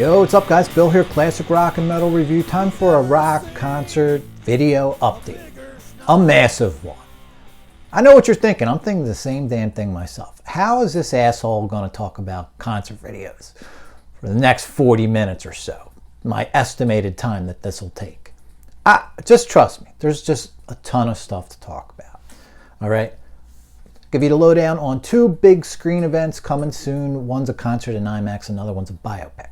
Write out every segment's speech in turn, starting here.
Yo, what's up guys? Bill here, Classic Rock and Metal Review. Time for a rock concert video update. A massive one. I know what you're thinking. I'm thinking the same damn thing myself. How is this asshole going to talk about concert videos for the next 40 minutes or so? My estimated time that this will take. Just trust me. There's just a ton of stuff to talk about. All right? Give you the lowdown on two big screen events coming soon. One's a concert in IMAX, another one's a biopic.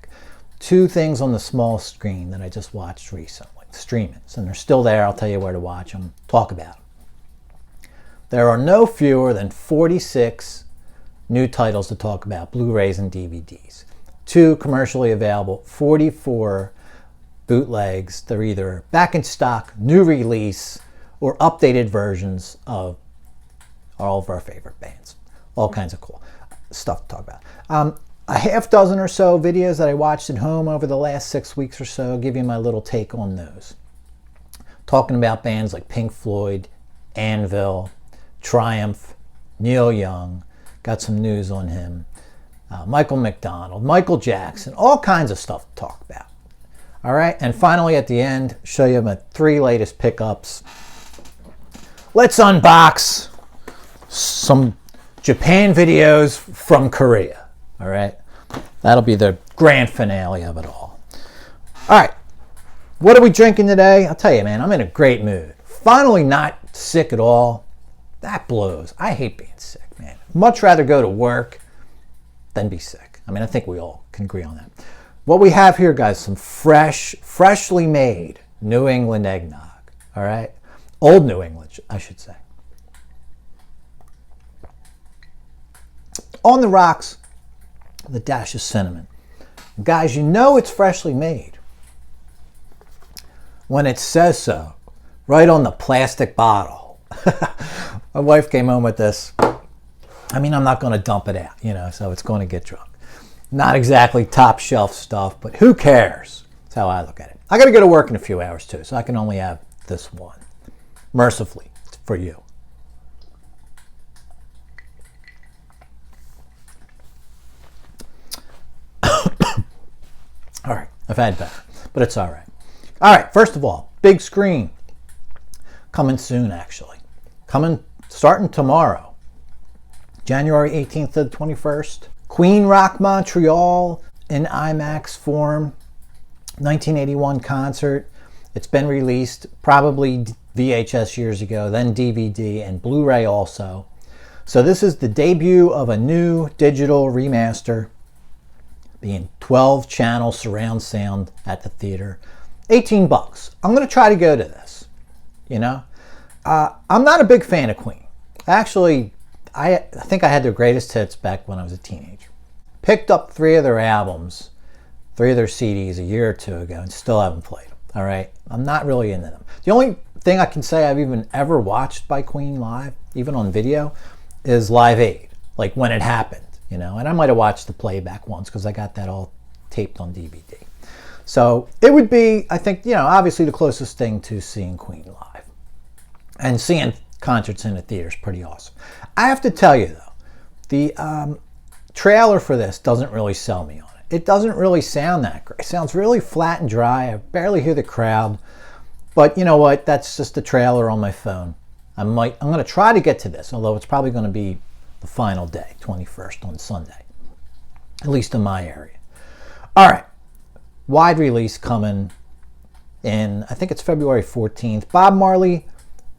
Two things on the small screen that I just watched recently, streamings, and they're still there. I'll tell you where to watch them, talk about them. There are no fewer than 46 new titles to talk about, Blu-rays and DVDs. Two commercially available, 44 bootlegs. They're either back in stock, new release, or updated versions of all of our favorite bands. All kinds of cool stuff to talk about. A half dozen or so videos that I watched at home over the last 6 weeks or so. I'll give you my little take on those. Talking about bands like Pink Floyd, Anvil, Triumph, Neil Young. Got some news on him. Michael McDonald, Michael Jackson. All kinds of stuff to talk about. All right, and finally at the end, show you my 3 latest pickups. Let's unbox some Japan videos from Korea. All right, that'll be the grand finale of it all. All right, what are we drinking today? I'll tell you, man, I'm in a great mood. Finally not sick at all. That blows. I hate being sick, man. Much rather go to work than be sick. I mean, I think we all can agree on that. What we have here, guys, some freshly made New England eggnog. All right, old New England, I should say. On the rocks, the dash of cinnamon. Guys, you know it's freshly made when it says so, right on the plastic bottle. My wife came home with this. I mean, I'm not going to dump it out, you know, so it's going to get drunk. Not exactly top shelf stuff, but who cares? That's how I look at it. I got to go to work in a few hours too, so I can only have this one. Mercifully, for you. All right, I've had better, but it's all right. All right, first of all, big screen. Coming soon, actually. Starting tomorrow, January 18th to the 21st. Queen Rock Montreal in IMAX form, 1981 concert. It's been released, probably VHS years ago, then DVD and Blu-ray also. So this is the debut of a new digital remaster, being 12 channel surround sound at the theater. $18. I'm going to try to go to this. You know, I'm not a big fan of Queen. Actually, I think I had their greatest hits back when I was a teenager. Picked up 3 of their albums, 3 of their CDs a year or 2 ago, and still haven't played them. All right, I'm not really into them. The only thing I can say I've even ever watched by Queen live, even on video, is Live Aid, like when it happened. You know, and I might have watched the playback once because I got that all taped on DVD. So it would be, I think, you know, obviously the closest thing to seeing Queen live. And seeing concerts in the theater is pretty awesome. I have to tell you, though, the trailer for this doesn't really sell me on it. It doesn't really sound that great. It sounds really flat and dry. I barely hear the crowd. But you know what? That's just the trailer on my phone. I'm going to try to get to this, although it's probably going to be the final day, 21st on Sunday, at least in my area. All right, wide release coming in, I think it's February 14th. Bob Marley,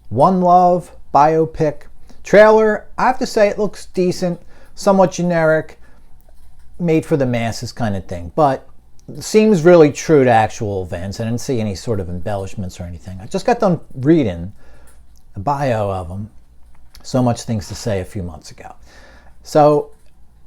One Love, biopic. Trailer, I have to say it looks decent, somewhat generic, made for the masses kind of thing, but seems really true to actual events. I didn't see any sort of embellishments or anything. I just got done reading a bio of them. So much things to say a few months ago. So,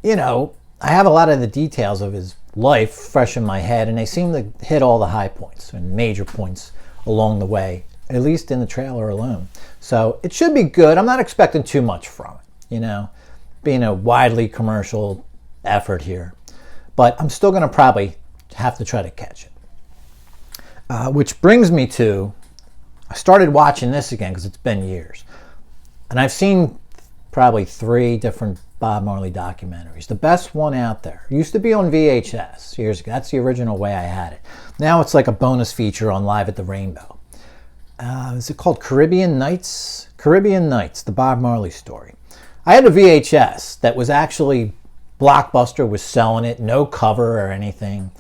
you know, I have a lot of the details of his life fresh in my head, and they seem to hit all the high points and major points along the way, at least in the trailer alone. So it should be good. I'm not expecting too much from it, you know, being a widely commercial effort here. But I'm still going to probably have to try to catch it. Which brings me to, I started watching this again because it's been years. And I've seen probably 3 different Bob Marley documentaries. The best one out there. It used to be on VHS years ago. That's the original way I had it. Now it's like a bonus feature on Live at the Rainbow. Is it called Caribbean Nights? Caribbean Nights, the Bob Marley story. I had a VHS that was actually, Blockbuster was selling it, no cover or anything,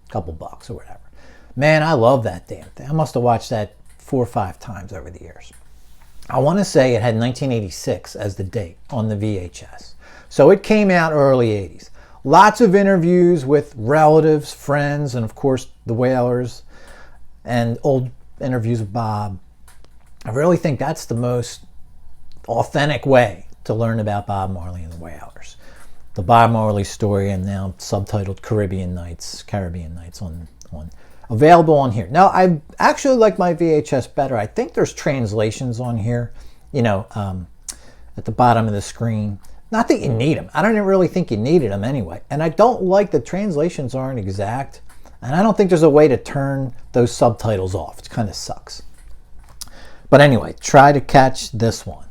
a couple bucks or whatever. Man, I love that damn thing. I must have watched that 4 or 5 times over the years. I want to say it had 1986 as the date on the VHS. So it came out early 80s. Lots of interviews with relatives, friends, and of course the Wailers, and old interviews with Bob. I really think that's the most authentic way to learn about Bob Marley and the Wailers. The Bob Marley story, and now subtitled Caribbean Nights on available on here. Now, I actually like my VHS better. I think there's translations on here, at the bottom of the screen. Not that you need them. I don't really think you needed them anyway. And I don't like the translations aren't exact. And I don't think there's a way to turn those subtitles off. It kind of sucks. But anyway, try to catch this one,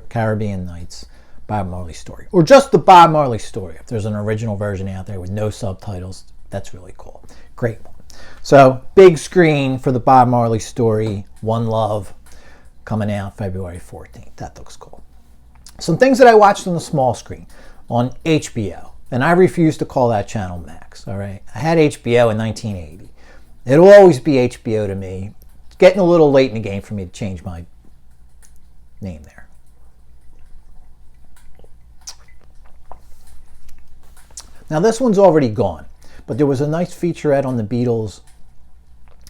Caribbean Nights, Bob Marley story. Or just the Bob Marley story. If there's an original version out there with no subtitles, that's really cool. Great one. So, big screen for the Bob Marley story, One Love, coming out February 14th. That looks cool. Some things that I watched on the small screen on HBO, and I refuse to call that channel Max, all right? I had HBO in 1980. It'll always be HBO to me. It's getting a little late in the game for me to change my name there. Now, this one's already gone, but there was a nice featurette on the Beatles,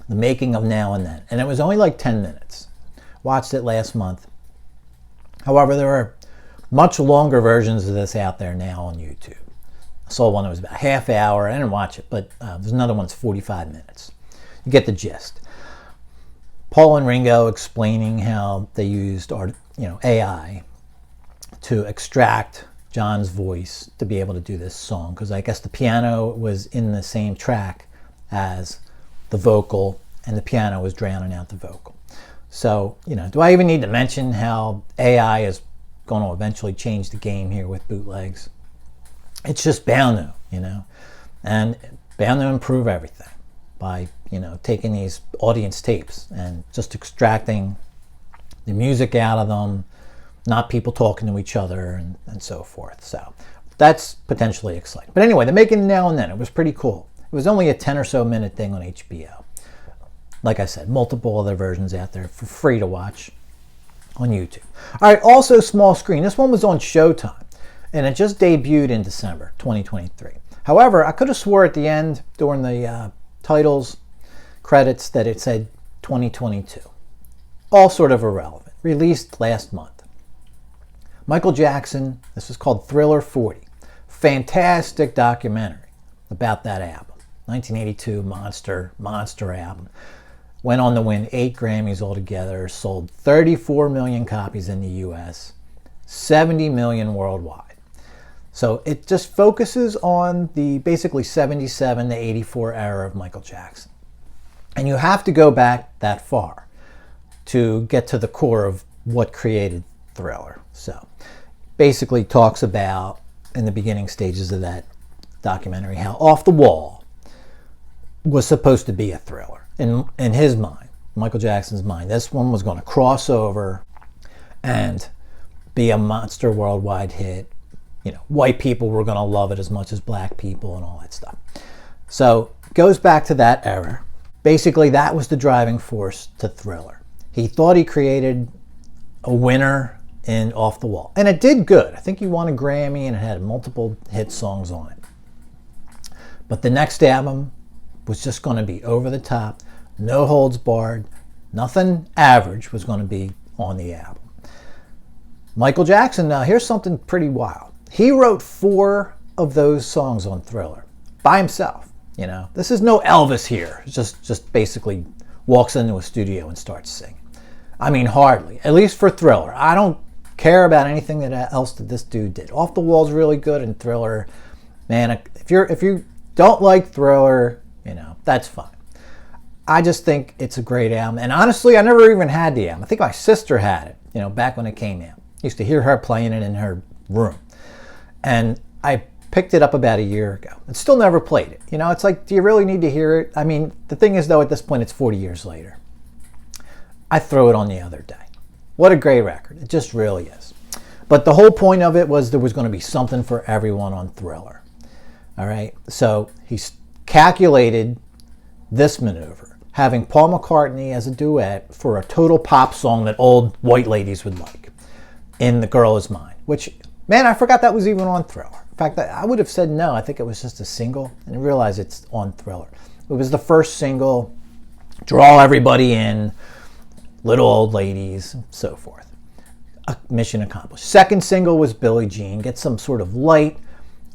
the making of Now and Then, and it was only like 10 minutes. Watched it last month. However, there are much longer versions of this out there now on YouTube. I saw one that was about a half hour. I didn't watch it, but there's another one that's 45 minutes. You get the gist. Paul and Ringo explaining how they used AI to extract John's voice to be able to do this song, because I guess the piano was in the same track as the vocal, and the piano was drowning out the vocal. So, do I even need to mention how AI is going to eventually change the game here with bootlegs? It's just bound to, and bound to improve everything by, taking these audience tapes and just extracting the music out of them, not people talking to each other and so forth. So that's potentially exciting. But anyway, the making Now and Then, it was pretty cool. It was only a 10 or so minute thing on HBO. Like I said, multiple other versions out there for free to watch on YouTube. All right, also small screen. This one was on Showtime, and it just debuted in December 2023. However, I could have swore at the end during the titles, credits, that it said 2022. All sort of irrelevant. Released last month. Michael Jackson, this was called Thriller 40. Fantastic documentary about that album. 1982 monster album. Went on to win 8 Grammys altogether, sold 34 million copies in the US, 70 million worldwide. So it just focuses on the basically 77 to 84 era of Michael Jackson. And you have to go back that far to get to the core of what created Thriller. So basically talks about, in the beginning stages of that documentary, how Off the Wall was supposed to be a thriller. In his mind, Michael Jackson's mind, this one was going to cross over and be a monster worldwide hit. White people were going to love it as much as black people and all that stuff. So goes back to that era. Basically, that was the driving force to Thriller. He thought he created a winner in Off the Wall. And it did good. I think he won a Grammy and it had multiple hit songs on it. But the next album was just going to be over the top, no holds barred, nothing average was going to be on the album. Michael Jackson, now here's something pretty wild. He wrote 4 of those songs on Thriller by himself. This is no Elvis here. Just basically walks into a studio and starts singing. I mean, hardly, at least for Thriller. I don't care about anything else that this dude did. Off the Wall's really good, and Thriller, man, if you don't like Thriller, that's fine. I just think it's a great album. And honestly, I never even had the album. I think my sister had it, back when it came out. Used to hear her playing it in her room. And I picked it up about a year ago and still never played it. You know, it's like, do you really need to hear it? I mean, the thing is, though, at this point, it's 40 years later. I threw it on the other day. What a great record. It just really is. But the whole point of it was there was going to be something for everyone on Thriller. All right? So he calculated this maneuver, having Paul McCartney as a duet for a total pop song that old white ladies would like, In the Girl Is Mine, which, man, I forgot that was even on Thriller. In fact, I would have said no. I think it was just a single, and I realized it's on Thriller. It was the first single, draw everybody in, little old ladies, and so forth. Mission accomplished. Second single was Billie Jean. Get some sort of light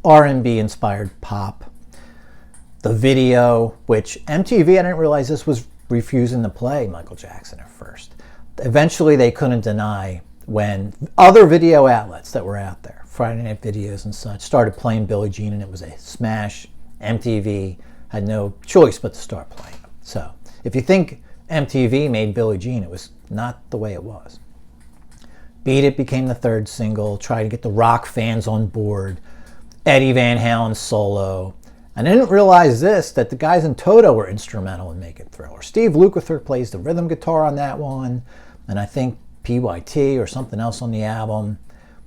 R&B inspired pop. The video, which MTV, I didn't realize this, was refusing to play Michael Jackson at first. Eventually they couldn't deny when other video outlets that were out there, Friday Night Videos and such, started playing Billie Jean, and it was a smash. MTV had no choice but to start playing them. So if you think MTV made Billie Jean, it was not the way it was. Beat It became the third single, tried to get the rock fans on board. Eddie Van Halen's solo. And I didn't realize this, that the guys in Toto were instrumental in making Thriller. Steve Lukather plays the rhythm guitar on that one, and I think PYT or something else on the album.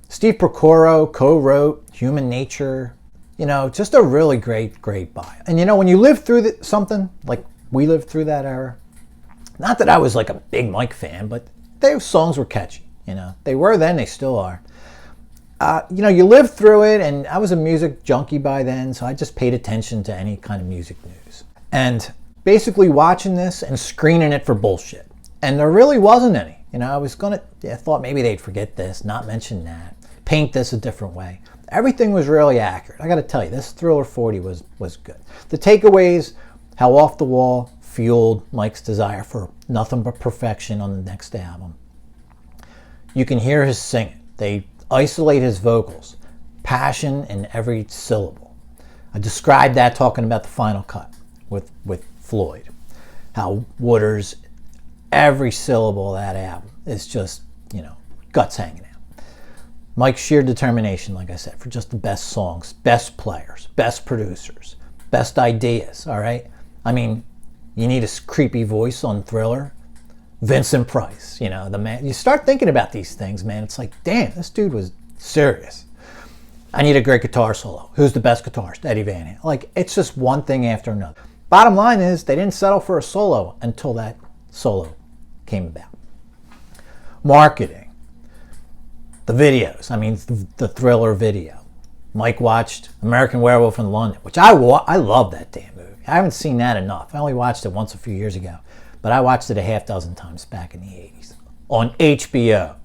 Steve Procoro co-wrote Human Nature. You know, just a really great bio. And you know, when you live through something, like we lived through that era, not that I was like a big Mike fan, but their songs were catchy. You know, they were then, they still are. You know, you live through it, and I was a music junkie by then, so I just paid attention to any kind of music news. And basically watching this and screening it for bullshit. And there really wasn't any. You know, I thought maybe they'd forget this, not mention that, paint this a different way. Everything was really accurate. I got to tell you, this Thriller 40 was good. The takeaways, how off the wall fueled Mike's desire for nothing but perfection on the next album. You can hear his singing. They isolate his vocals. Passion in every syllable. I described that talking about the final cut with Floyd. How Waters, every syllable of that album is just, you know, guts hanging out. Mike's sheer determination, like I said, for just the best songs, best players, best producers, best ideas, all right? I mean, you need a creepy voice on Thriller. Vincent Price, you know, the man. You start thinking about these things, man. It's like, damn, this dude was serious. I need a great guitar solo. Who's the best guitarist? Eddie Van Halen. Like, it's just one thing after another. Bottom line is, they didn't settle for a solo until that solo came about. Marketing. The videos. I mean, the Thriller video. Mike watched American Werewolf in London, which I love that damn movie. I haven't seen that enough. I only watched it once a few years ago. But I watched it a half dozen times back in the 80s on HBO.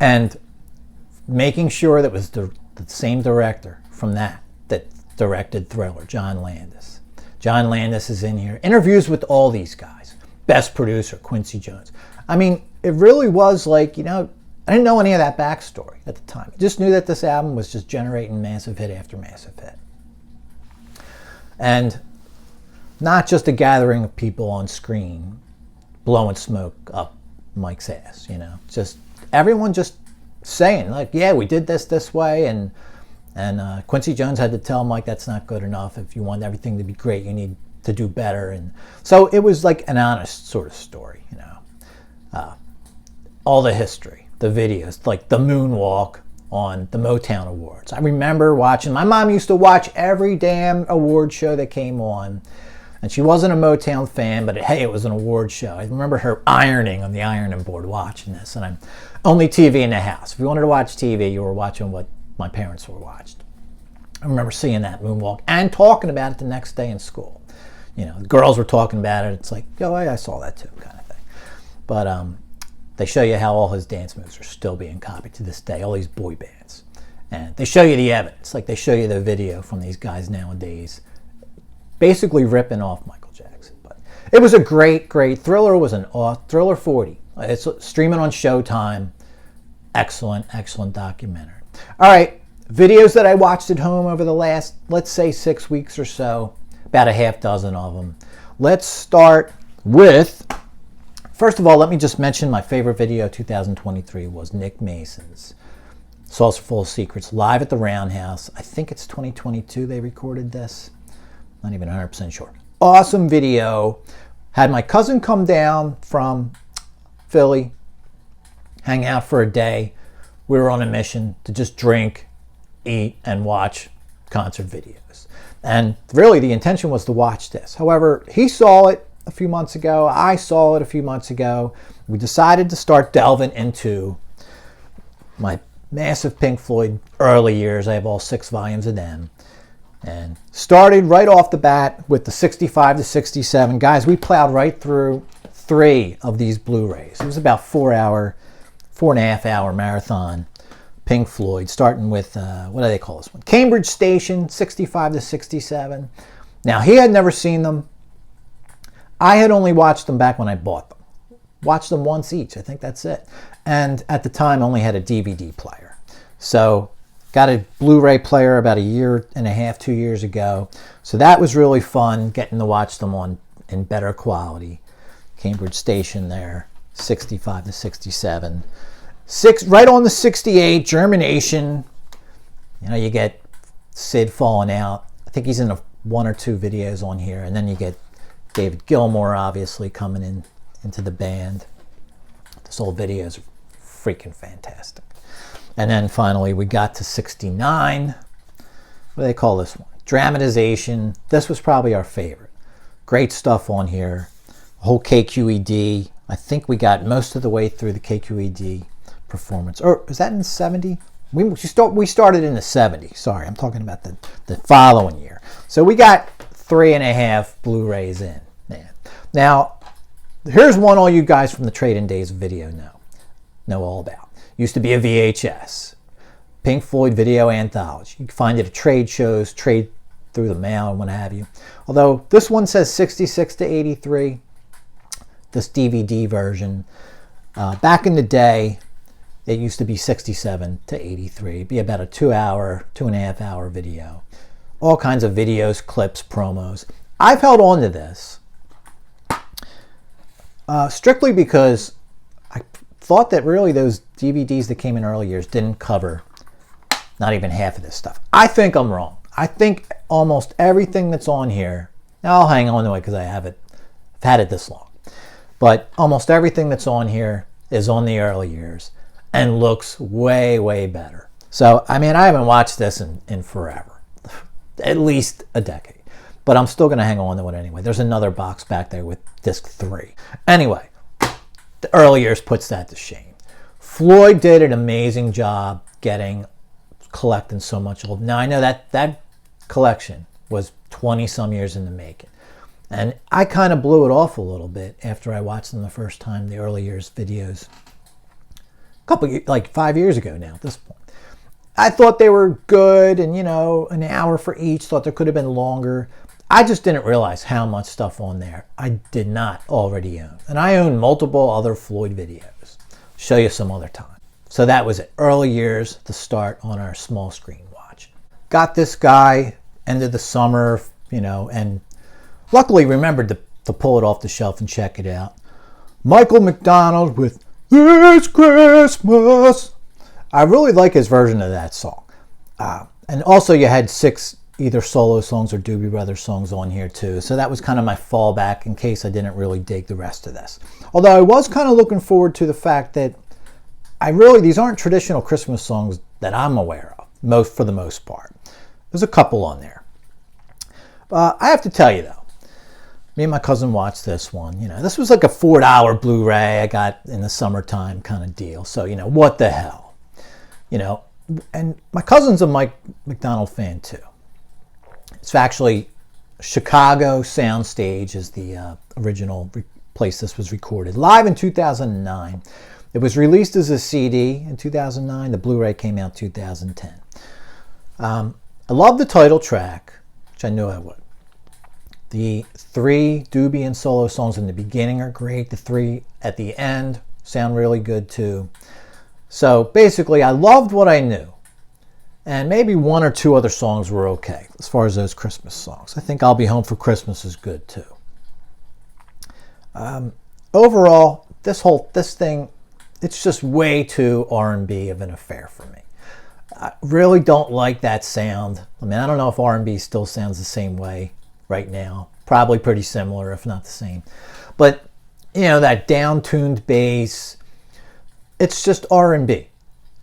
And making sure that was the same director from that directed Thriller, John Landis. John Landis is in here. Interviews with all these guys. Best producer, Quincy Jones. I mean, it really was like, you know, I didn't know any of that backstory at the time. I just knew that this album was just generating massive hit after massive hit. And not just a gathering of people on screen blowing smoke up Mike's ass, you know. Just everyone just saying, like, yeah, we did this way, and Quincy Jones had to tell Mike that's not good enough. If you want everything to be great, you need to do better. And so it was like an honest sort of story, you know. All the history, the videos, like the moonwalk on the Motown Awards. I remember watching, my mom used to watch every damn award show that came on. And she wasn't a Motown fan, but hey, it was an award show. I remember her ironing on the ironing board watching this. And I'm only TV in the house. If you wanted to watch TV, you were watching what my parents were watching. I remember seeing that moonwalk and talking about it the next day in school. You know, the girls were talking about it. It's like, oh, I saw that too, kind of thing. But they show you how all his dance moves are still being copied to this day, all these boy bands. And they show you the evidence. Like they show you the video from these guys nowadays, basically ripping off Michael Jackson. But it was a great Thriller was Thriller 40. It's streaming on Showtime. Excellent documentary. All right, videos that I watched at home over the last, let's say, 6 weeks or so, about a half dozen of them. Let's start with, first of all, let me just mention my favorite video 2023 was Nick Mason's Saucer Full of Secrets, live at the Roundhouse. I think it's 2022 they recorded this. Not even 100% sure. Awesome video. Had my cousin come down from Philly, hang out for a day. We were on a mission to just drink, eat, and watch concert videos. And really the intention was to watch this. However, he saw it a few months ago. I saw it a few months ago. We decided to start delving into my massive Pink Floyd early years. I have all 6 volumes of them. And started right off the bat with the 65 to 67. Guys, we plowed right through 3 of these Blu-rays. It was about 4.5 hour marathon Pink Floyd, starting with, what do they call this one? Cambridge Station, 65 to 67. Now, he had never seen them. I had only watched them back when I bought them. Watched them once each. I think that's it. And at the time, only had a DVD player. So, got a Blu-ray player about 1.5 years, 2 years ago. So that was really fun, getting to watch them in better quality. Cambridge Station there, 65 to 67. Right on the 68, Germination. You know, you get Sid falling out. I think he's in 1 or 2 videos on here. And then you get David Gilmour, obviously, coming into the band. This whole video is freaking fantastic. And then finally, we got to 69. What do they call this one? Dramatization. This was probably our favorite. Great stuff on here. The whole KQED. I think we got most of the way through the KQED performance. Or is that in the 70? We started in the 70s. Sorry, I'm talking about the following year. So we got 3.5 Blu-rays in. Man. Now, here's one all you guys from the Trade-In Days video know all about. Used to be a VHS. Pink Floyd Video Anthology. You can find it at trade shows, trade through the mail, and what have you. Although this one says 66 to 83. This DVD version. Back in the day, it used to be 67 to 83. It'd be about a 2.5 hour video. All kinds of videos, clips, promos. I've held on to this strictly because I thought that really those DVDs that came in early years didn't cover not even half of this stuff. I think I'm wrong. I think almost everything that's on here, now I'll hang on to it because I've had it this long, but almost everything that's on here is on the early years and looks way, way better. So, I mean, I haven't watched this in forever, at least a decade, but I'm still going to hang on to it anyway. There's another box back there with disc 3. Anyway, the early years puts that to shame. Floyd did an amazing job collecting so much old. Now, I know that collection was 20 some years in the making. And I kind of blew it off a little bit after I watched them the first time, the early years videos. Like 5 years ago now at this point. I thought they were good and, an hour for each. Thought there could have been longer. I just didn't realize how much stuff on there I did not already own. And I own multiple other Floyd videos. Show you some other time. So that was it. Early years to start on our small screen watch. Got this guy, end of the summer, and luckily remembered to pull it off the shelf and check it out. Michael McDonald with This Christmas. I really like his version of that song. And also you had 6 either solo songs or Doobie Brothers songs on here too. So that was kind of my fallback in case I didn't really dig the rest of this. Although I was kind of looking forward to the fact that these aren't traditional Christmas songs that I'm aware of, for the most part. There's a couple on there. I have to tell you though, me and my cousin watched this one. This was like a $4 Blu-ray I got in the summertime kind of deal. So, what the hell? And my cousin's a Mike McDonald fan too. It's actually Chicago Soundstage is the original place this was recorded. Live in 2009. It was released as a CD in 2009. The Blu-ray came out 2010. I love the title track, which I knew I would. The 3 Doobie and solo songs in the beginning are great. The 3 at the end sound really good too. So basically, I loved what I knew. And maybe 1 or 2 other songs were okay as far as those Christmas songs. I think I'll Be Home for Christmas is good too. Overall, this thing, it's just way too R&B of an affair for me. I really don't like that sound. I mean, I don't know if R&B still sounds the same way right now. Probably pretty similar, if not the same. But, you know, that down-tuned bass, it's just R&B.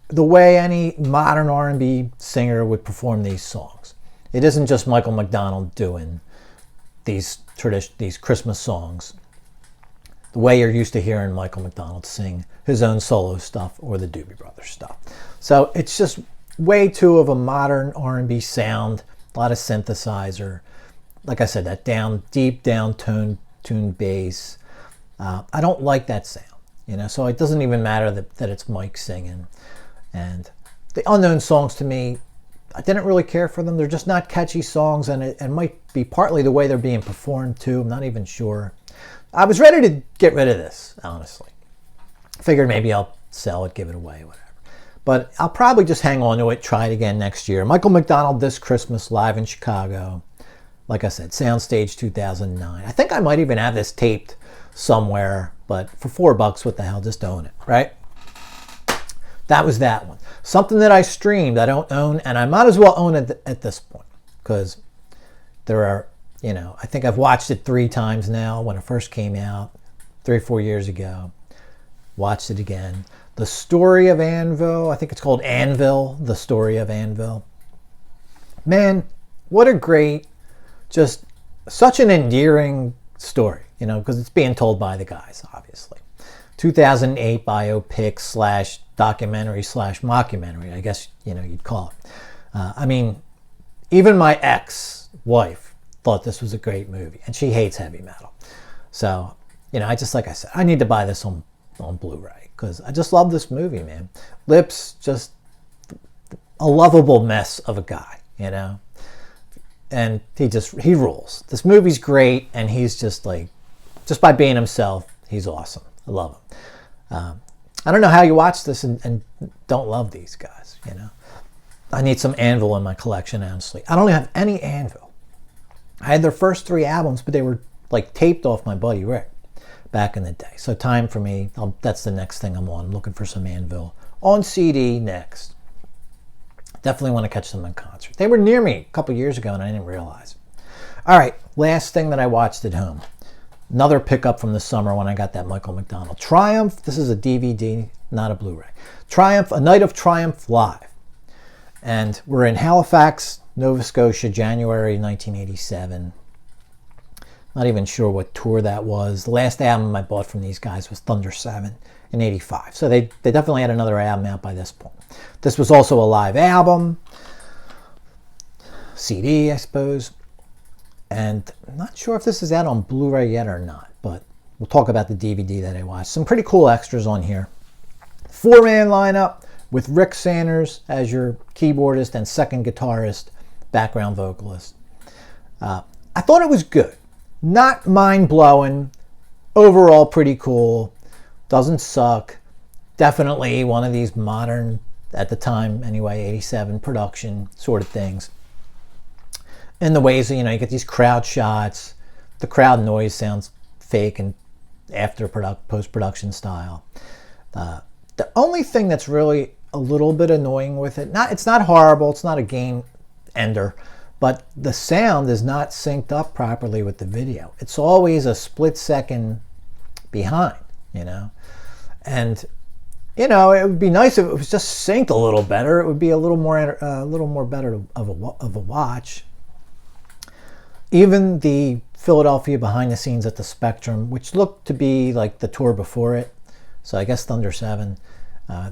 The way any modern R&B singer would perform these songs. It isn't just Michael McDonald doing these Christmas songs the way you're used to hearing Michael McDonald sing his own solo stuff or the Doobie Brothers stuff. So it's just way too of a modern R&B sound, a lot of synthesizer. Like I said, that deep down tuned bass. I don't like that sound, you know. So it doesn't even matter that it's Mike singing. And the unknown songs, to me, I didn't really care for them. They're just not catchy songs, and it might be partly the way they're being performed too. I'm not even sure. I was ready to get rid of this, honestly. Figured maybe I'll sell it, give it away, whatever. But I'll probably just hang on to it, try it again next year. Michael McDonald This Christmas live in Chicago. Like I said, Soundstage 2009. I think I might even have this taped somewhere, but for $4, what the hell, just own it, right? That was that one. Something that I streamed, I don't own, and I might as well own it at this point, because there are, you know, I think I've watched it 3 times now when it first came out, 3 or 4 years ago. Watched it again. The Story of Anvil, I think it's called Anvil, The Story of Anvil. Man, what a great, just such an endearing story, you know, because it's being told by the guys, obviously. 2008 biopic / documentary / mockumentary, I guess, you know, you'd call it. I mean, even my ex-wife thought this was a great movie, and she hates heavy metal. So, you know, like I said, I need to buy this on Blu-ray, because I just love this movie, man. Lips, just a lovable mess of a guy, you know? And he rules. This movie's great, and he's just like, just by being himself, he's awesome. I love him. I don't know how you watch this and don't love these guys, you know? I need some Anvil in my collection, honestly. I don't have any Anvil. I had their first 3 albums, but they were like taped off my buddy Rick back in the day. So time for me, that's the next thing I'm on. I'm looking for some Anvil on CD next. Definitely want to catch them in concert. They were near me a couple years ago and I didn't realize. All right, last thing that I watched at home. Another pickup from the summer when I got that Michael McDonald. Triumph, this is a DVD, not a Blu-ray. Triumph, A Night of Triumph Live. And we're in Halifax, Nova Scotia, January 1987. Not even sure what tour that was. The last album I bought from these guys was Thunder 7 in 85. So they definitely had another album out by this point. This was also a live album. CD, I suppose. And I'm not sure if this is out on Blu-ray yet or not, but we'll talk about the DVD that I watched. Some pretty cool extras on here. 4-man lineup with Rick Sanders as your keyboardist and second guitarist, background vocalist. I thought it was good. Not mind-blowing. Overall pretty cool. Doesn't suck. Definitely one of these modern, at the time anyway, 87 production sort of things. In the ways that, you know, you get these crowd shots. The crowd noise sounds fake and after post-production style. The only thing that's really a little bit annoying with it, it's not horrible, it's not a game ender, but the sound is not synced up properly with the video. It's always a split second behind, you know. And, you know, it would be nice if it was just synced a little better. It would be a little more better of a watch. Even the Philadelphia behind the scenes at the Spectrum, which looked to be like the tour before it, so I guess Thunder 7,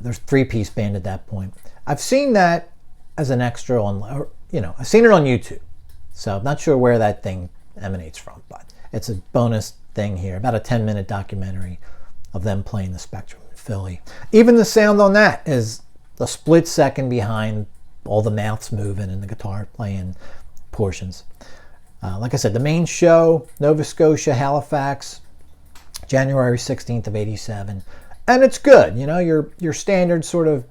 there's 3-piece band at that point. I've seen that as an extra on, you know, I've seen it on YouTube. So I'm not sure where that thing emanates from, but it's a bonus thing here, about a 10-minute documentary of them playing the Spectrum in Philly. Even the sound on that is a split second behind all the mouths moving and the guitar playing portions. Like I said, the main show, Nova Scotia, Halifax, January 16th of 87. And it's good, you know, your standard sort of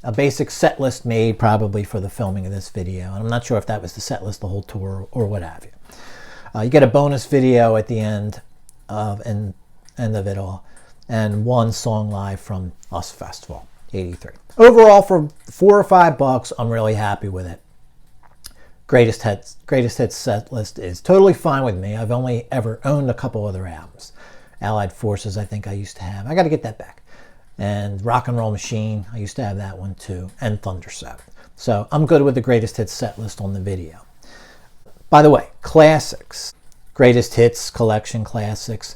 a basic set list made probably for the filming of this video. And I'm not sure if that was the set list the whole tour or what have you. You get a bonus video at the end of it all, and one song live from Us Festival. 83. Overall, for $4 or $5, I'm really happy with it. Greatest hits set list is totally fine with me. I've only ever owned a couple other albums. Allied Forces, I think I used to have. I got to get that back. And Rock and Roll Machine, I used to have that one too. And Thunder 7. So I'm good with the greatest hits set list on the video. By the way, classics. Greatest hits collection classics.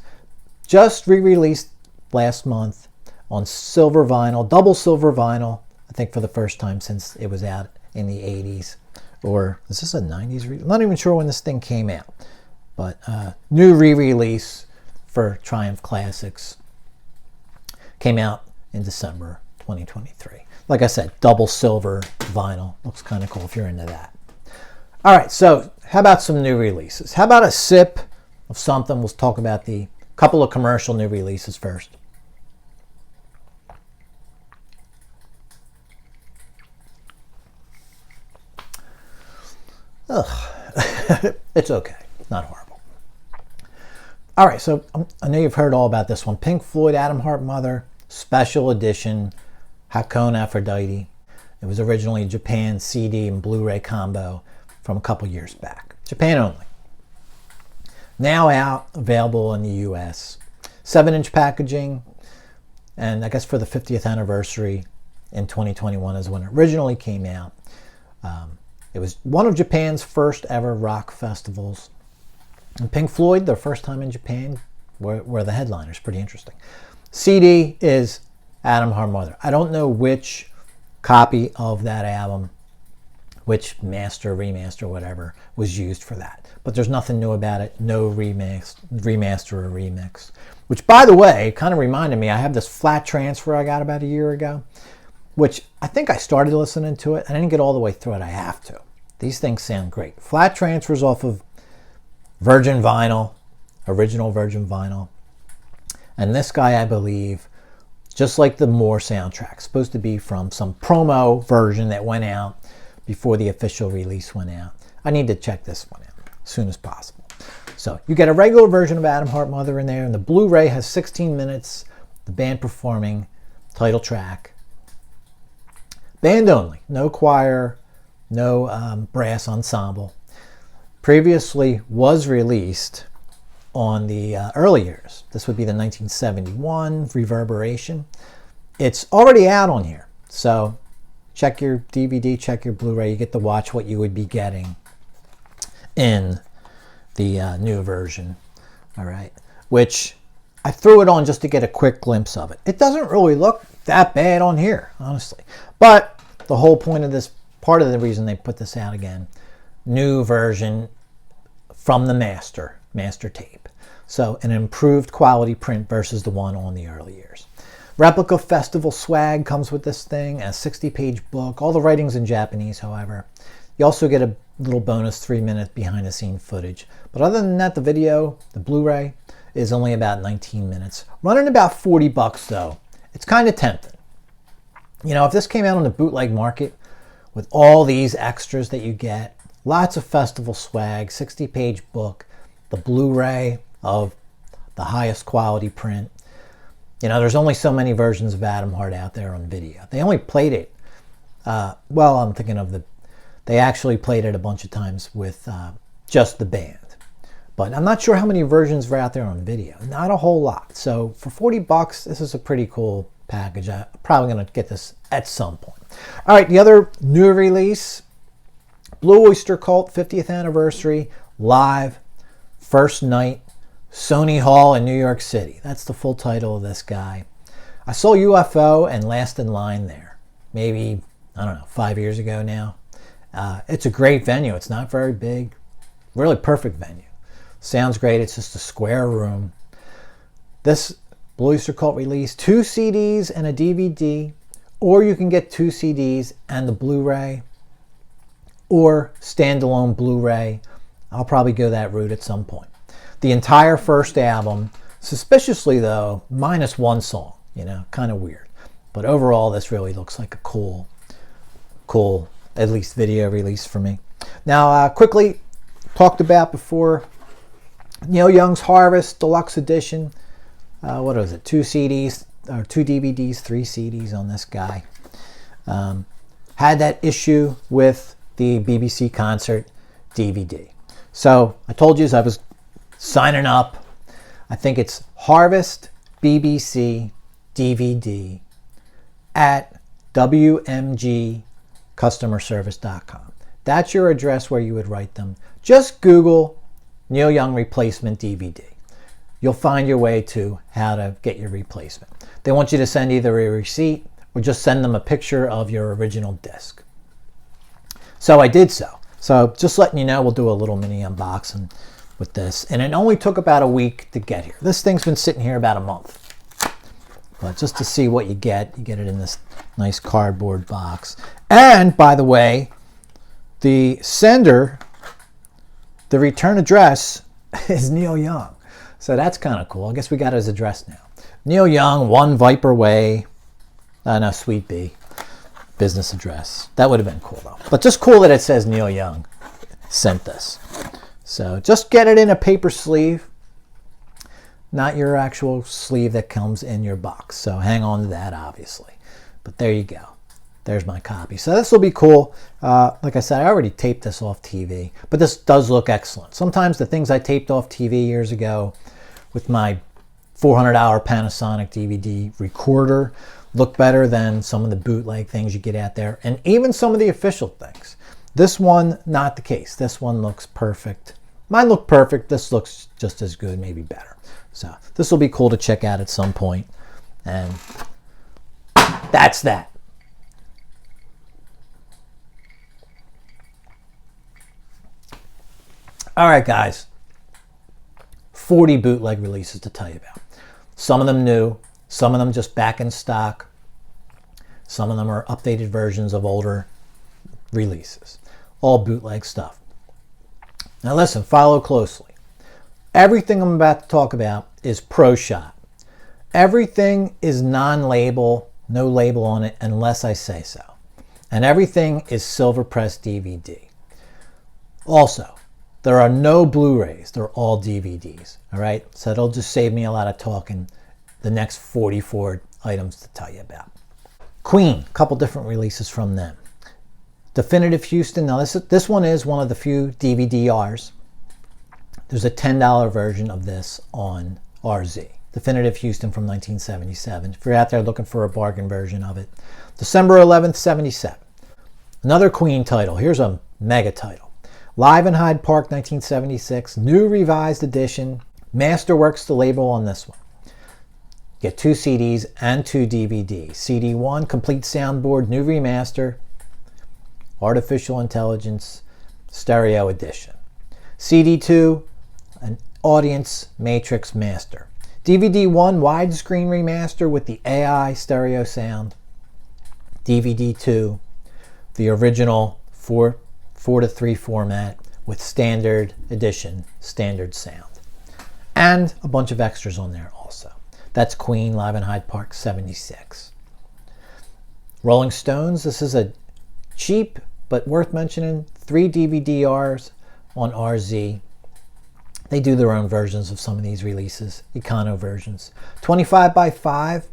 Just re-released last month on silver vinyl, double silver vinyl. I think for the first time since it was out in the 80s. Or is this a 90s? I'm not even sure when this thing came out. But new re-release for Triumph Classics. Came out in December 2023. Like I said, double silver vinyl. Looks kind of cool if you're into that. All right, so how about some new releases? How about a sip of something? We'll talk about the couple of commercial new releases first. Ugh. It's okay. Not horrible. All right, so I know you've heard all about this one. Pink Floyd, Atom Heart Mother, special edition, Hakone Aphrodite. It was originally a Japan CD and Blu-ray combo from a couple years back. Japan only. Now out, available in the US. 7-inch packaging, and I guess for the 50th anniversary in 2021 is when it originally came out. It was one of Japan's first ever rock festivals. And Pink Floyd, their first time in Japan, were the headliners. Pretty interesting. CD is Atom Heart Mother. I don't know which copy of that album, which master, remaster, whatever, was used for that. But there's nothing new about it. No remaster or remix. Which, by the way, kind of reminded me, I have this flat transfer I got about a year ago, which I think I started listening to it. I didn't get all the way through it. I have to. These things sound great. Flat transfers off of Virgin Vinyl, original Virgin Vinyl. And this guy, I believe, just like the More soundtrack, supposed to be from some promo version that went out before the official release went out. I need to check this one out as soon as possible. So you get a regular version of Atom Heart Mother in there, and the Blu-ray has 16 minutes, the band performing, title track. Band only, no choir, no brass ensemble. Previously was released on the early years. This would be the 1971 Reverberation. It's already out on here, so check your DVD, check your Blu-ray. You get to watch what you would be getting in the new version. All right, which I threw it on just to get a quick glimpse of it. It doesn't really look that bad on here, honestly. But the whole point of this, part of the reason they put this out again, new version from the master tape. So an improved quality print versus the one on the early years. Replica festival swag comes with this thing, a 60-page book. All the writing's in Japanese, however. You also get a little bonus 3-minute behind-the-scene footage. But other than that, the video, the Blu-ray, is only about 19 minutes. Running about $40 though. It's kind of tempting. You know, if this came out on the bootleg market with all these extras that you get, lots of festival swag, 60-page book, the Blu-ray of the highest quality print. You know, there's only so many versions of Atom Heart out there on video. They only played it, well, I'm thinking of they actually played it a bunch of times with just the band. But I'm not sure how many versions were out there on video. Not a whole lot. So for $40, this is a pretty cool package. I'm probably going to get this at some point. All right, the other new release, Blue Oyster Cult 50th Anniversary, live, first night, Sony Hall in New York City. That's the full title of this guy. I saw UFO and Last in Line there. Maybe, I don't know, 5 years ago now. It's a great venue. It's not very big. Really perfect venue. Sounds great. It's just a square room. This Blue Oyster Cult release, 2 CDs and a DVD, or you can get 2 CDs and the Blu-ray, or standalone Blu-ray. I'll probably go that route at some point. The entire first album, suspiciously though, minus one song, you know, kind of weird. But overall, this really looks like a cool, at least video release for me. Now, quickly, talked about before, Neil Young's Harvest Deluxe Edition. What was it? 2 CDs or 2 DVDs, 3 CDs on this guy. Had that issue with the BBC concert DVD. So I told you as I was signing up, I think it's Harvest BBC DVD at wmgcustomerservice.com. That's your address where you would write them. Just Google Neil Young replacement DVD. You'll find your way to how to get your replacement. They want you to send either a receipt or just send them a picture of your original disc. So I did so. So just letting you know, we'll do a little mini unboxing with this. And it only took about a week to get here. This thing's been sitting here about a month. But just to see what you get it in this nice cardboard box. And by the way, the sender, the return address is Neil Young. So that's kind of cool. I guess we got his address now. Neil Young, 1 Viper Way. No, Suite B. Business address. That would have been cool though. But just cool that it says Neil Young sent this. So just get it in a paper sleeve. Not your actual sleeve that comes in your box. So hang on to that, obviously. But there you go. There's my copy. So this will be cool. Like I said, I already taped this off TV. But this does look excellent. Sometimes the things I taped off TV years ago with my $400 Panasonic DVD recorder look better than some of the bootleg things you get out there. And even some of the official things. This one, not the case. This one looks perfect. Mine look perfect. This looks just as good, maybe better. So this will be cool to check out at some point. And that's that. All right, guys. 40 bootleg releases to tell you about. Some of them new, some of them just back in stock. Some of them are updated versions of older releases. All bootleg stuff. Now listen, follow closely. Everything I'm about to talk about is pro shot. Everything is non-label, no label on it unless I say so. And everything is silver press DVD. Also, there are no Blu-rays. They're all DVDs. All right? So it'll just save me a lot of talking the next 44 items to tell you about. Queen, a couple different releases from them. Definitive Houston. Now this one is one of the few DVDRs. There's a $10 version of this on RZ. Definitive Houston from 1977. If you're out there looking for a bargain version of it. December 11th, 77. Another Queen title. Here's a mega title. Live in Hyde Park, 1976. New revised edition. Masterworks the label on this one. Get 2 CDs and 2 DVDs. CD 1, complete soundboard, new remaster. Artificial Intelligence Stereo Edition. CD 2, an Audience Matrix Master. DVD 1, widescreen remaster with the AI stereo sound. DVD 2, the original 4:3 format with standard edition, standard sound. And a bunch of extras on there also. That's Queen, Live in Hyde Park, 76. Rolling Stones, this is a cheap but worth mentioning, 3 DVDRs on RZ. They do their own versions of some of these releases, econo versions. 25 by 5.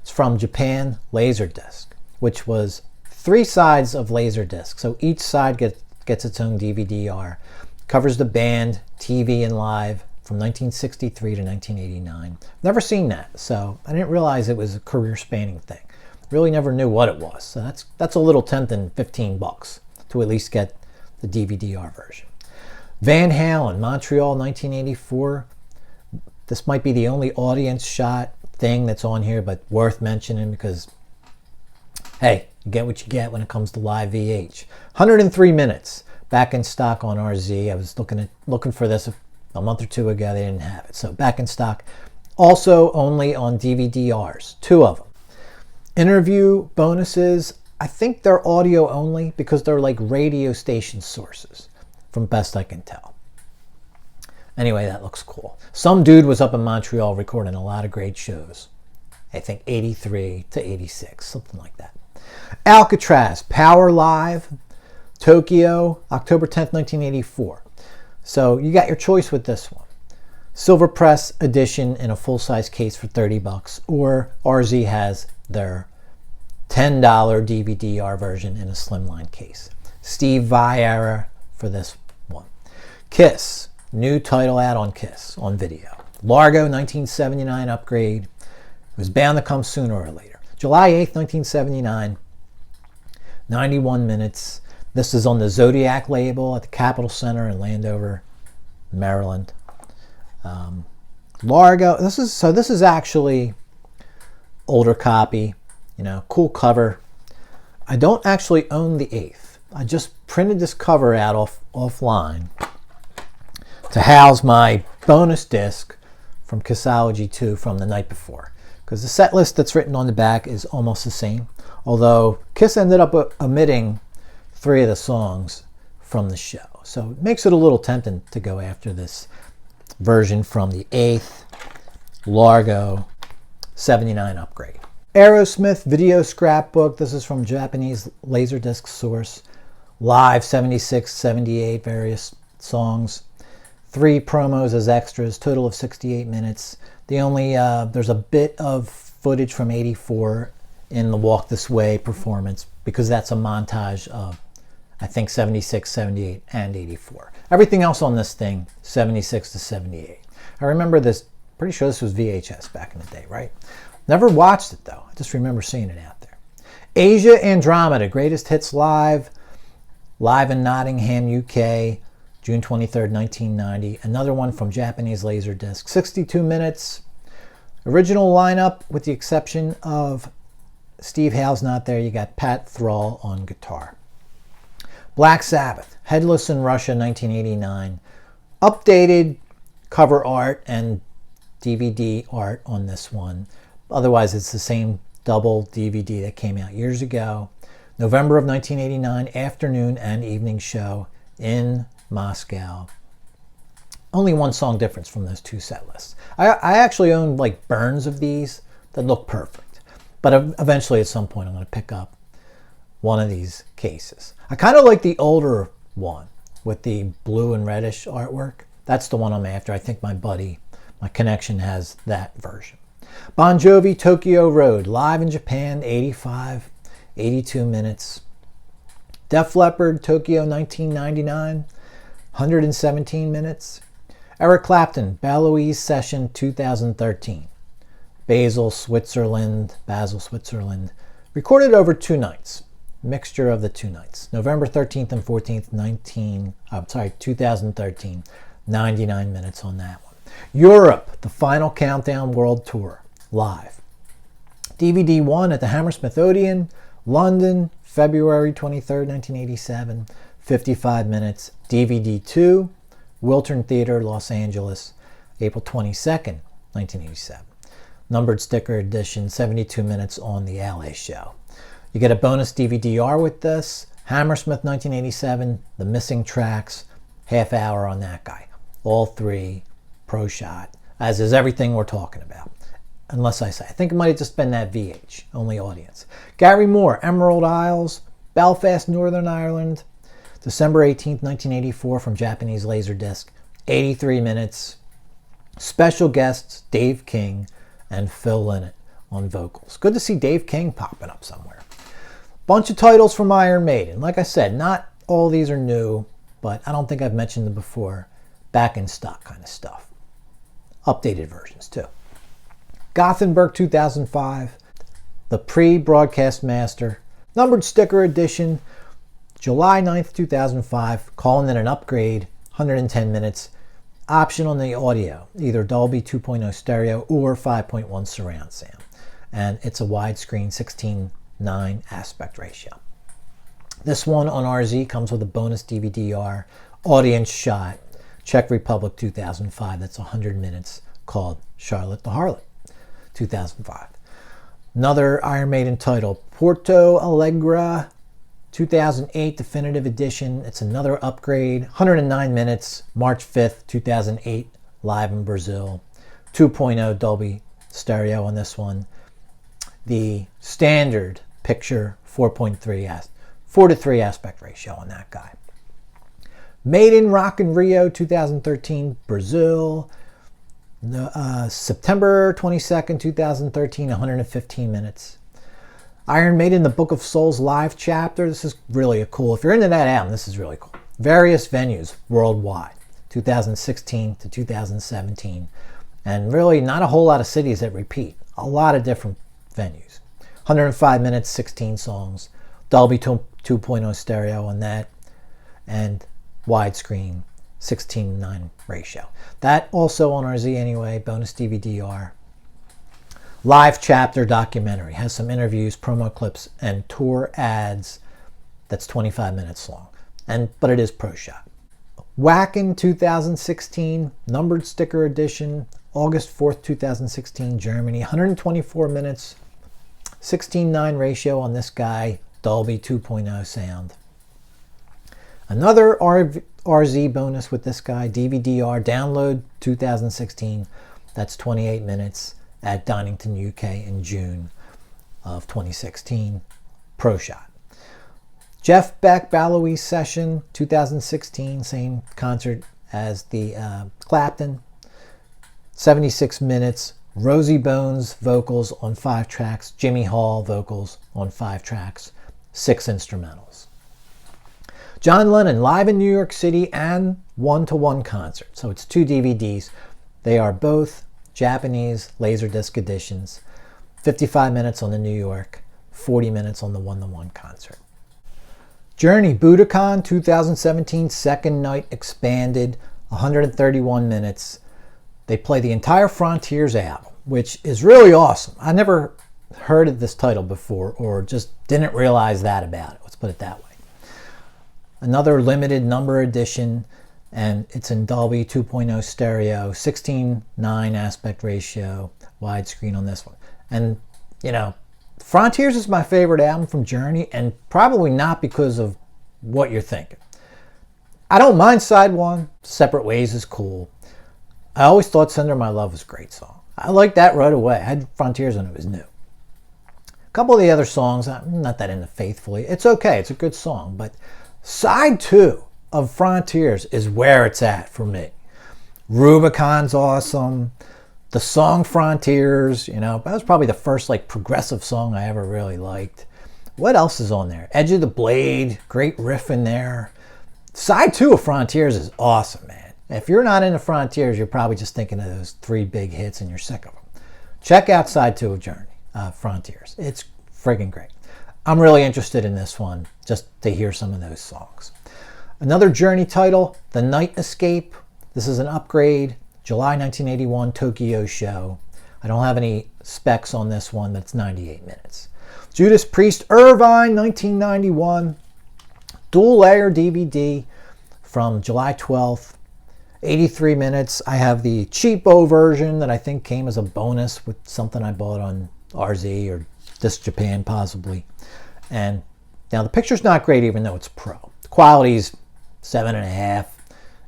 It's from Japan, Laserdisc, which was 3 sides of Laserdisc. So each side gets its own DVD-R. Covers the band, TV, and live from 1963 to 1989. Never seen that, so I didn't realize it was a career-spanning thing. Really never knew what it was. So that's a little tempting, $15 to at least get the DVD-R version. Van Halen, Montreal, 1984. This might be the only audience shot thing that's on here, but worth mentioning because, hey, you get what you get when it comes to live VH. 103 minutes, back in stock on RZ. I was looking for this a month or 2 ago. They didn't have it, so back in stock. Also only on DVD-Rs, 2 of them. Interview bonuses, I think they're audio only because they're like radio station sources, from best I can tell. Anyway, that looks cool. Some dude was up in Montreal recording a lot of great shows. I think 83 to 86, something like that. Alcatraz, Power Live, Tokyo, October 10th, 1984. So you got your choice with this one. Silver Press edition in a full-size case for $30, or RZ has their $10 DVD-R version in a slimline case. Steve Vai era for this one. Kiss, new title out on Kiss on video. Largo, 1979 upgrade. It was bound to come sooner or later. July 8th, 1979, 91 minutes. This is on the Zodiac label at the Capitol Center in Landover, Maryland. Largo, this is actually older copy, cool cover. I don't actually own the 8th. I just printed this cover out offline to house my bonus disc from Kissology 2 from the night before, because the set list that's written on the back is almost the same, although Kiss ended up omitting 3 of the songs from the show, so it makes it a little tempting to go after this version from the 8th Largo 79 upgrade. Aerosmith video scrapbook. This is from Japanese Laserdisc source. Live 76, 78, various songs. 3 promos as extras, total of 68 minutes. There's a bit of footage from 84 in the Walk This Way performance, because that's a montage of, I think, 76, 78, and 84. Everything else on this thing, 76 to 78. I remember this, pretty sure this was VHS back in the day, right? Never watched it though. I just remember seeing it out there. Asia Andromeda, Greatest Hits Live. Live in Nottingham, UK, June 23rd, 1990. Another one from Japanese Laserdisc. 62 minutes. Original lineup, with the exception of Steve Howe's not there. You got Pat Thrall on guitar. Black Sabbath, Headless in Russia, 1989. Updated cover art and DVD art on this one. Otherwise, it's the same double DVD that came out years ago. November of 1989, afternoon and evening show in Moscow. Only one song difference from those 2 set lists. I actually own like burns of these that look perfect. But eventually at some point I'm going to pick up one of these cases. I kind of like the older one with the blue and reddish artwork. That's the one I'm after. I think my connection has that version. Bon Jovi, Tokyo Road, live in Japan, 85, 82 minutes. Def Leppard, Tokyo, 1999, 117 minutes. Eric Clapton, Baloise Session, 2013. Basel, Switzerland. Recorded over 2 nights. Mixture of the 2 nights. November 13th and 14th, 2013. 99 minutes on that one. Europe, the Final Countdown World Tour, live. DVD 1 at the Hammersmith Odeon, London, February 23rd, 1987. 55 minutes. DVD 2, Wiltern Theater, Los Angeles, April 22nd, 1987. Numbered sticker edition, 72 minutes on the LA show. You get a bonus DVD-R with this. Hammersmith 1987, the missing tracks, half hour on that guy. All 3 pro shot, as is everything we're talking about. Unless I think it might have just been that VH, only audience. Gary Moore, Emerald Isles, Belfast, Northern Ireland, December 18th, 1984 from Japanese Laserdisc, 83 minutes. Special guests, Dave King and Phil Lynott on vocals. Good to see Dave King popping up somewhere. Bunch of titles from Iron Maiden. Like I said, not all these are new, but I don't think I've mentioned them before. Back in stock kind of stuff. Updated versions too. Gothenburg 2005. The pre-broadcast master. Numbered sticker edition. July 9th, 2005. Calling it an upgrade. 110 minutes. Option on the audio. Either Dolby 2.0 stereo or 5.1 surround sound. And it's a widescreen 16:9 aspect ratio. This one on RZ comes with a bonus DVD-R audience shot. Czech Republic 2005. That's 100 minutes, called Charlotte the Harlot 2005. Another Iron Maiden title, Porto Alegre 2008 Definitive Edition. It's another upgrade. 109 minutes, March 5th, 2008, live in Brazil. 2.0 Dolby stereo on this one. The standard picture 4:3 aspect ratio on that guy. Maiden Rock in Rio 2013, Brazil. September 22nd, 2013, 115 minutes. Iron Maiden, The Book of Souls live chapter. This is really cool. If you're into that album, this is really cool. Various venues worldwide, 2016 to 2017. And really not a whole lot of cities that repeat. A lot of different venues. 105 minutes, 16 songs. Dolby 2.0 stereo on that. And widescreen, 16:9 ratio. That also on RZ anyway, bonus DVD-R. Live chapter documentary. Has some interviews, promo clips, and tour ads. That's 25 minutes long. But it is Pro Shot. Wacken 2016, numbered sticker edition, August 4th, 2016, Germany. 124 minutes, 16:9 ratio on this guy, Dolby 2.0 sound. Another RZ bonus with this guy, DVD-R download 2016. That's 28 minutes at Donington, UK in June of 2016. Pro Shot. Jeff Beck Balloise session 2016, same concert as the Clapton. 76 minutes. Rosie Bones vocals on 5 tracks. Jimmy Hall vocals on 5 tracks. 6 instrumentals. John Lennon live in New York City and 1-to-1 concert. So it's 2 DVDs. They are both Japanese Laserdisc editions. 55 minutes on the New York, 40 minutes on the 1-to-1 concert. Journey Budokan 2017 second night expanded, 131 minutes. They play the entire Frontiers album, which is really awesome. I never heard of this title before or just didn't realize that about it. Let's put it that way. Another limited number edition, and it's in Dolby 2.0 stereo, 16:9 aspect ratio, widescreen on this one. And, you know, Frontiers is my favorite album from Journey, and probably not because of what you're thinking. I don't mind side 1. Separate Ways is cool. I always thought Sender My Love was a great song. I liked that right away. I had Frontiers when it was new. A couple of the other songs, I'm not that into Faithfully. It's okay. It's a good song, but side 2 of Frontiers is where it's at for me. Rubicon's awesome. The song Frontiers, you know, that was probably the first like progressive song I ever really liked. What else is on there? Edge of the Blade, great riff in there. Side 2 of Frontiers is awesome, man. If you're not into Frontiers, you're probably just thinking of those 3 big hits and you're sick of them. Check out side 2 of Journey, Frontiers. It's friggin' great. I'm really interested in this one just to hear some of those songs. Another Journey title, The Night Escape. This is an upgrade, July 1981 Tokyo show. I don't have any specs on this one, but it's 98 minutes. Judas Priest Irvine 1991, dual layer DVD from July 12th, 83 minutes. I have the cheapo version that I think came as a bonus with something I bought on RZ or Disc Japan possibly. And now the picture's not great even though it's pro. The quality's 7.5.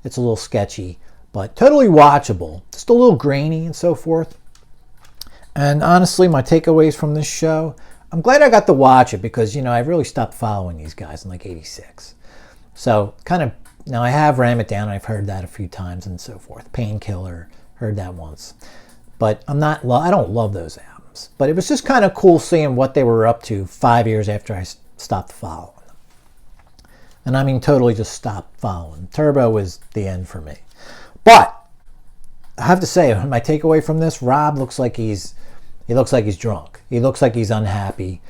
It's a little sketchy, but totally watchable. Just a little grainy and so forth. And honestly, my takeaways from this show, I'm glad I got to watch it because, you know, I really stopped following these guys in like 86. So kind of, now I have Ram It Down. I've heard that a few times and so forth. Painkiller, heard that once. But I don't love those albums. But it was just kind of cool seeing what they were up to 5 years after I stopped following them. And I mean totally just stopped following. Turbo was the end for me. But I have to say, my takeaway from this, Rob looks like he's drunk. He looks like he's unhappy.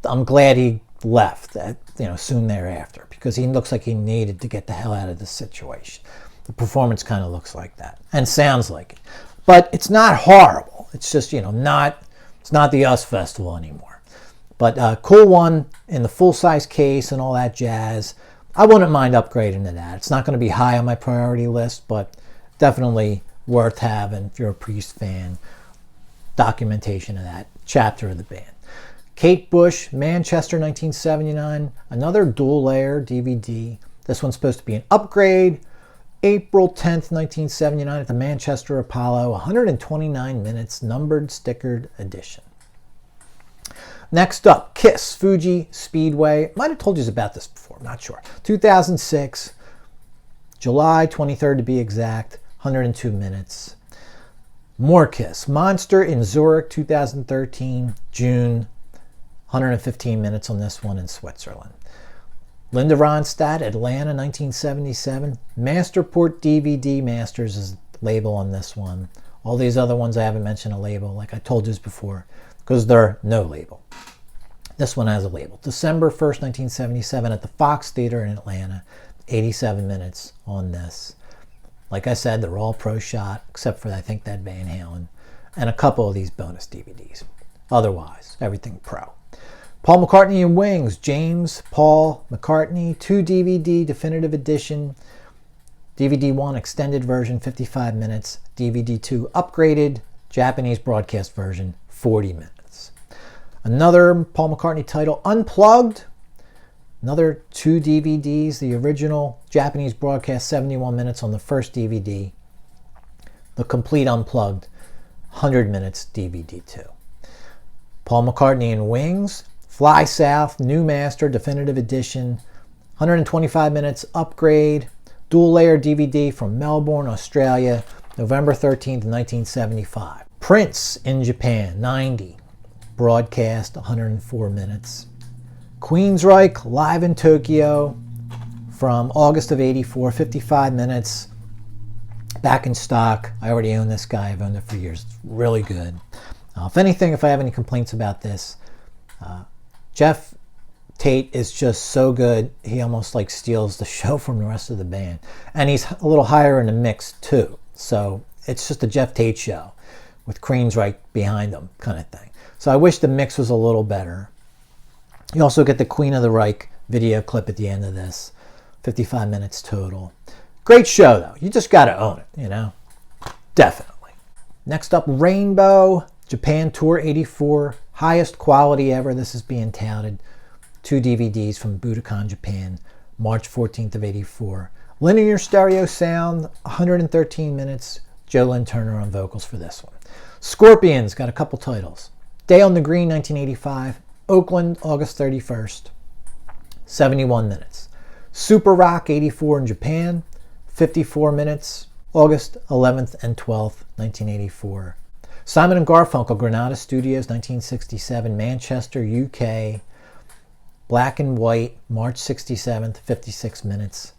I'm glad he left, soon thereafter, because he looks like he needed to get the hell out of this situation. The performance kind of looks like that and sounds like it, but it's not horrible. It's just it's not the US Festival anymore. But cool one in the full-size case and all that jazz. I wouldn't mind upgrading to that. It's not going to be high on my priority list, but definitely worth having if you're a Priest fan. Documentation of that chapter of the band. Kate Bush, Manchester 1979, another dual layer DVD. This one's supposed to be an upgrade. April 10th, 1979 at the Manchester Apollo, 129 minutes, numbered stickered edition. Next up, Kiss, Fuji Speedway. Might have told you about this before, not sure. 2006, July 23rd to be exact, 102 minutes. More Kiss. Monster in Zurich, 2013, June. 115 minutes on this one in Switzerland. Linda Ronstadt, Atlanta, 1977. Masterport DVD Masters is the label on this one. All these other ones I haven't mentioned a label, like I told you before, because they're no label. This one has a label. December 1st, 1977 at the Fox Theater in Atlanta. 87 minutes on this. Like I said, they're all pro shot, except for I think that Van Halen, and a couple of these bonus DVDs. Otherwise, everything pro. Paul McCartney and Wings, James Paul McCartney, 2 DVD definitive edition, DVD 1 extended version, 55 minutes, DVD 2 upgraded, Japanese broadcast version, 40 minutes. Another Paul McCartney title, Unplugged, another 2 DVDs, the original Japanese broadcast, 71 minutes on the first DVD, the complete Unplugged, 100 minutes, DVD 2. Paul McCartney and Wings, Fly South, New Master, Definitive Edition, 125 minutes upgrade, dual layer DVD from Melbourne, Australia, November 13th, 1975. Prince in Japan, 90, broadcast, 104 minutes. Queensryche, live in Tokyo, from August of 84, 55 minutes, back in stock. I already own this guy, I've owned it for years, it's really good. If anything, if I have any complaints about this, Jeff Tate is just so good, he almost like steals the show from the rest of the band. And he's a little higher in the mix too. So it's just a Jeff Tate show with Queensryche behind him kind of thing. So I wish the mix was a little better. You also get the Queen of the Reich video clip at the end of this. 55 minutes total. Great show though. You just got to own it, you know. Definitely. Next up, Rainbow, Japan Tour 84. Highest quality ever. This is being touted. 2 DVDs from Budokan, Japan, March 14th of 84. Linear stereo sound, 113 minutes. Joe Lynn Turner on vocals for this one. Scorpions got a couple titles. Day on the Green, 1985. Oakland, August 31st. 71 minutes. Super Rock 84 in Japan, 54 minutes. August 11th and 12th, 1984. Simon and Garfunkel, Granada Studios, 1967, Manchester, UK. Black and White, March 67th, 56 minutes.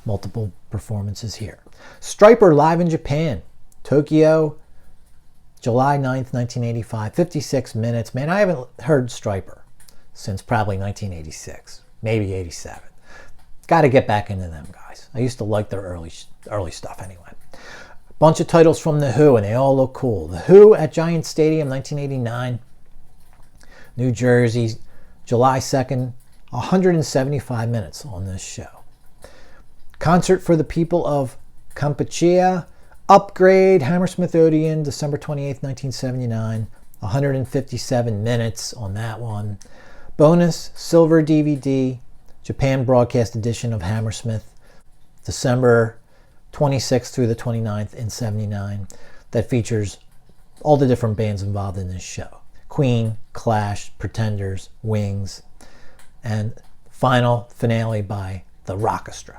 Multiple performances here. Stryper, live in Japan, Tokyo, July 9th, 1985, 56 minutes. Man, I haven't heard Stryper since probably 1986, maybe 87. Got to get back into them guys. I used to like their early stuff anyway. Bunch of titles from The Who, and they all look cool. The Who at Giant Stadium, 1989, New Jersey, July 2nd, 175 minutes on this show. Concert for the People of Kampuchea, Upgrade, Hammersmith Odeon, December 28th, 1979, 157 minutes on that one. Bonus, silver DVD, Japan Broadcast Edition of Hammersmith, December 26th through the 29th in 79, that features all the different bands involved in this show. Queen, Clash, Pretenders, Wings, and final finale by the Rockestra.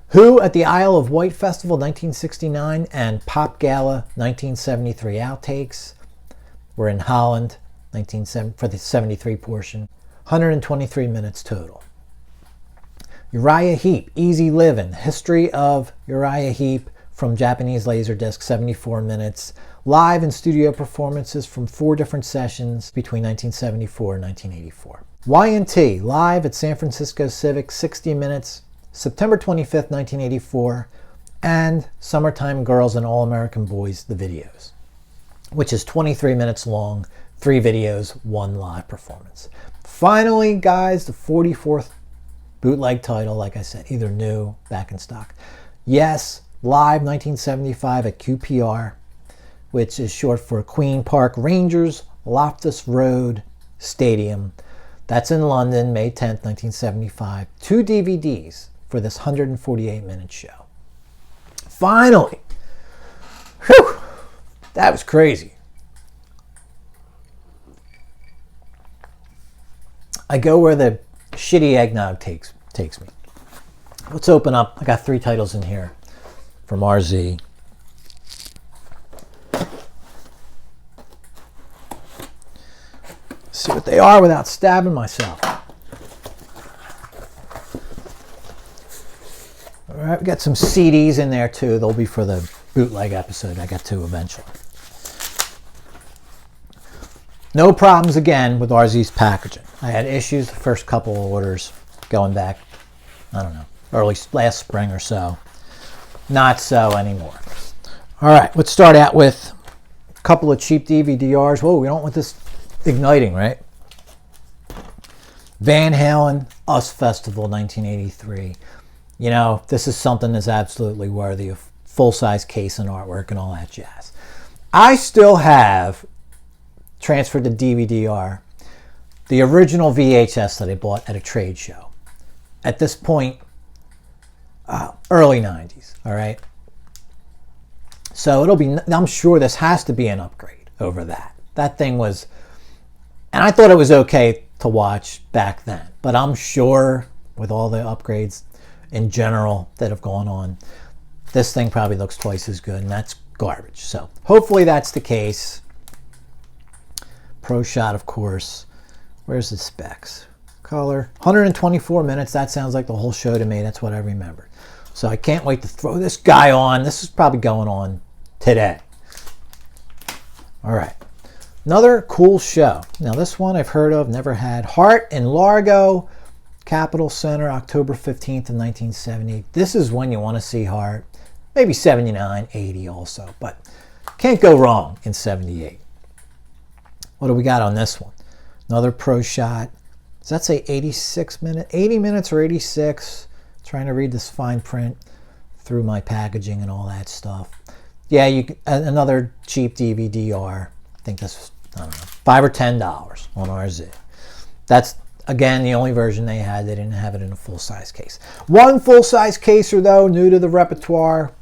Who at the Isle of Wight Festival 1969 and Pop Gala 1973 outtakes. We're in Holland for the 73 portion. 123 minutes total. Uriah Heep, Easy Livin', History of Uriah Heep from Japanese Laserdisc, 74 minutes. Live and studio performances from 4 different sessions between 1974 and 1984. Y&T, live at San Francisco Civic, 60 minutes, September 25th, 1984. And Summertime Girls and All American Boys, the videos, which is 23 minutes long, 3 videos, 1 live performance. Finally, guys, the 44th bootleg title, like I said, either new, back in stock. Yes, live 1975 at QPR, which is short for Queen Park Rangers Loftus Road Stadium. That's in London, May 10th, 1975. 2 DVDs for this 148-minute show. Finally! Whew! That was crazy. I go where the shitty eggnog takes me. Let's open up. I got 3 titles in here from RZ. See what they are without stabbing myself. All right, we got some CDs in there too. They'll be for the bootleg episode I get to eventually. No problems again with RZ's packaging. I had issues the first couple of orders going back, I don't know, early last spring or so. Not so anymore. All right, let's start out with a couple of cheap DVDRs. Whoa, we don't want this igniting, right? Van Halen, Us Festival, 1983. You know, this is something that's absolutely worthy of full-size case and artwork and all that jazz. I still have transferred to DVD-R the original VHS that I bought at a trade show. At this point, early 90s, all right? So it'll be, I'm sure this has to be an upgrade over that. That thing was, and I thought it was okay to watch back then, but I'm sure with all the upgrades in general that have gone on, this thing probably looks twice as good, and that's garbage. So hopefully that's the case. Pro shot, of course. Where's the specs? Color, 124 minutes. That sounds like the whole show to me. That's what I remember. So I can't wait to throw this guy on. This is probably going on today. All right. Another cool show. Now this one I've heard of, never had. Heart in Largo, Capitol Center, October 15th of 1970. This is when you want to see Heart. Maybe 79, 80 also, but can't go wrong in 78. What do we got on this one? Another pro shot. Does that say 86 minutes? 80 minutes or 86? Trying to read this fine print through my packaging and all that stuff. Yeah, another cheap DVD-R. I think this was, I don't know, $5 or $10 on RZ. That's, again, the only version they had. They didn't have it in a full-size case. One full-size caser, though, new to the repertoire.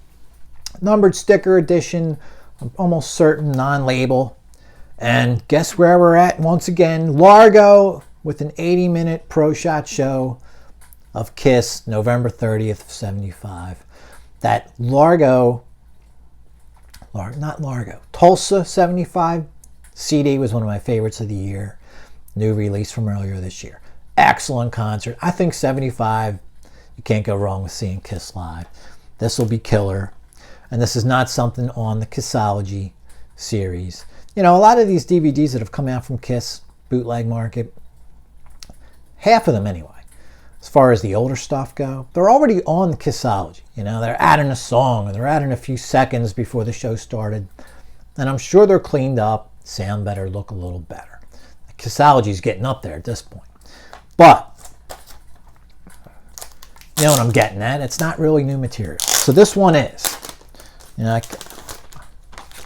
Numbered sticker edition. I'm almost certain non-label. And guess where we're at once again? Largo with an 80-minute pro shot show of Kiss, November 30th of 75. That Tulsa 75 CD was one of my favorites of the year. New release from earlier this year. Excellent concert. I think 75, you can't go wrong with seeing Kiss live. This will be killer. And this is not something on the Kissology series. You know, a lot of these DVDs that have come out from Kiss bootleg market, half of them anyway, as far as the older stuff go, they're already on Kissology. You know, they're adding a song or they're adding a few seconds before the show started. And I'm sure they're cleaned up, sound better, look a little better. Kissology's getting up there at this point. But, you know what I'm getting at? It's not really new material. So this one is. You know,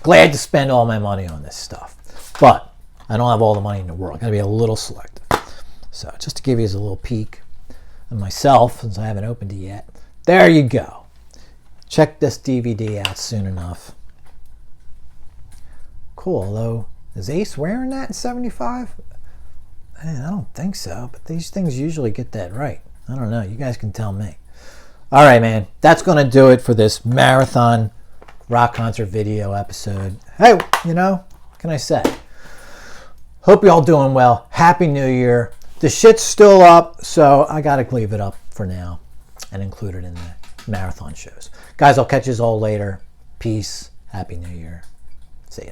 glad to spend all my money on this stuff. But I don't have all the money in the world. Got to be a little selective. So just to give you a little peek of myself, since I haven't opened it yet. There you go. Check this DVD out soon enough. Cool, although, is Ace wearing that in 75? Man, I don't think so, but these things usually get that right. I don't know. You guys can tell me. All right, man. That's going to do it for this marathon rock concert video episode. Hey, you know, what can I say? Hope you all doing well. Happy New Year. The shit's still up, so I got to leave it up for now and include it in the marathon shows. Guys, I'll catch you all later. Peace. Happy New Year. See ya.